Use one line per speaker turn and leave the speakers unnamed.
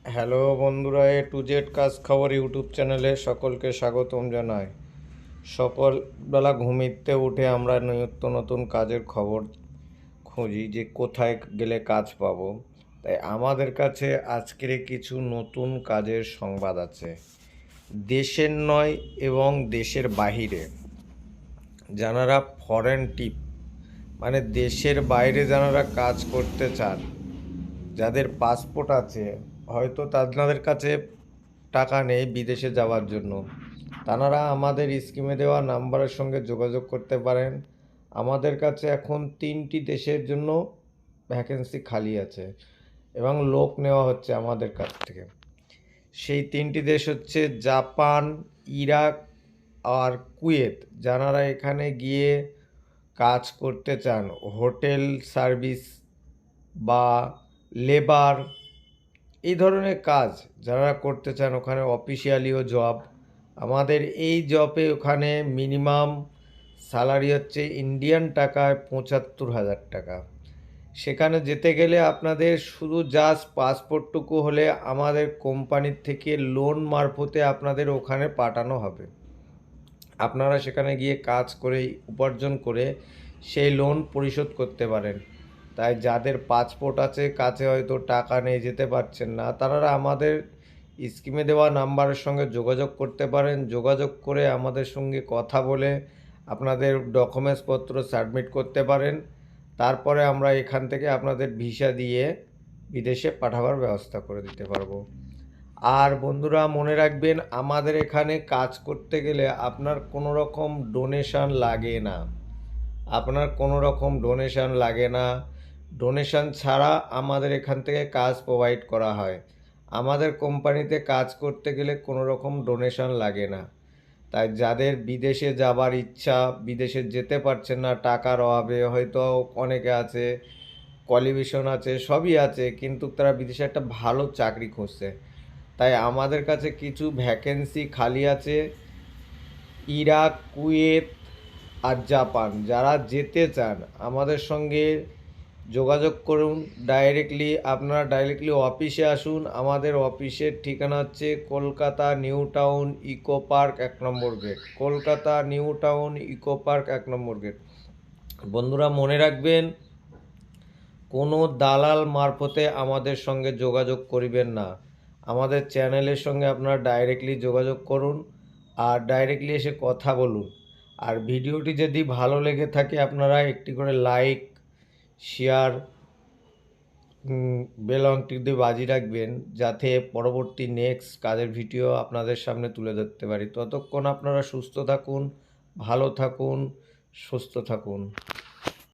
Hello বন্ধুরা, A to Z কাজ খবর ইউটিউব চ্যানেলে সকলকে স্বাগতম জানাই। সকালবেলা ঘুমিতে উঠে আমরা নিত্য নতুন কাজের খবর খুঁজি যে কোথায় গেলে কাজ পাবো। তাই আমাদের কাছে আজকের কিছু নতুন কাজের সংবাদ আছে। দেশের নয় এবং দেশের বাহিরে যারা ফরেন টিপ মানে দেশের বাইরে যারা কাজ করতে চান, যাদের পাসপোর্ট আছে, হয়তো তাদের কাছে টাকা নেই বিদেশে যাওয়ার জন্য, তারা আমাদের স্কিমে দেওয়া নাম্বারের সঙ্গে যোগাযোগ করতে পারেন। আমাদের কাছে এখন 3টি দেশের জন্য ভ্যাকেন্সি খালি আছে এবং লোক নেওয়া হচ্ছে আমাদের কাছ থেকে। সেই 3টি দেশ হচ্ছে জাপান, ইরাক আর কুয়েত। যারা এখানে গিয়ে কাজ করতে চান, হোটেল সার্ভিস বা লেবার এই ধরনের কাজ যারা করতে চান, ওখানে অফিসিয়ালিও জব। আমাদের এই জবে ওখানে মিনিমাম স্যালারি হচ্ছে ইন্ডিয়ান টাকায় 75,000 টাকা। সেখানে যেতে গেলে আপনাদের শুধু জাস্ট পাসপোর্টটুকু হলে আমাদের কোম্পানির থেকে লোন মারফতে আপনাদের ওখানে পাঠানো হবে। আপনারা সেখানে গিয়ে কাজ করে উপার্জন করে সেই লোন পরিশোধ করতে পারেন। তাই যাদের পাসপোর্ট আছে, কাছে হয়তো টাকা নেই, যেতে পারছেন না, তারা আমাদের স্কিমে দেওয়া নাম্বারের সঙ্গে যোগাযোগ করতে পারেন। যোগাযোগ করে আমাদের সঙ্গে কথা বলে আপনাদের ডকুমেন্টসপত্র সাবমিট করতে পারেন। তারপরে আমরা এখান থেকে আপনাদের ভিসা দিয়ে বিদেশে পাঠাবার ব্যবস্থা করে দিতে পারবো। আর বন্ধুরা মনে রাখবেন, আমাদের এখানে কাজ করতে গেলে আপনার কোনো রকম ডোনেশন লাগে না। আপনার কোনো রকম ডোনেশন লাগে না। ডোনেশন ছাড়া আমাদের এখান থেকে কাজ প্রোভাইড করা হয়। আমাদের কোম্পানিতে কাজ করতে গেলে কোনো রকম ডোনেশন লাগে না। তাই যাদের বিদেশে যাবার ইচ্ছা, বিদেশে যেতে পারছেন না টাকার অভাবে, হয়তো অনেকে আছে, কোয়ালিফিকেশন আছে, সবই আছে, কিন্তু তারা বিদেশে একটা ভালো চাকরি খুঁজছে, তাই আমাদের কাছে কিছু ভ্যাকেন্সি খালি আছে। ইরাক, কুয়েত আর জাপান যারা যেতে চান আমাদের সঙ্গে যোগাযোগ করুন। আপনারা ডাইরেক্টলি অফিসে আসুন। আমাদের অফিসের ঠিকানা হচ্ছে Kolkata New Town Eco Park 1 number gate. Kolkata New Town Eco Park 1 number gate. বন্ধুরা মনে রাখবেন, কোনো দালাল মারফতে আমাদের সঙ্গে যোগাযোগ করিবেন না। আমাদের চ্যানেলের সঙ্গে আপনারা ডাইরেক্টলি যোগাযোগ করুন আর ডাইরেক্টলি এসে কথা বলুন। আর ভিডিওটি যদি ভালো লেগে থাকে আপনারা একটি করে লাইক, শেয়ার, বেল আইকনটি বাজিয়ে রাখবেন, যাতে পরবর্তী নেক্সট কাজের ভিডিও আপনাদের সামনে তুলে ধরতে পারি। ততক্ষণ আপনারা সুস্থ থাকুন, ভালো থাকুন, সুস্থ থাকুন।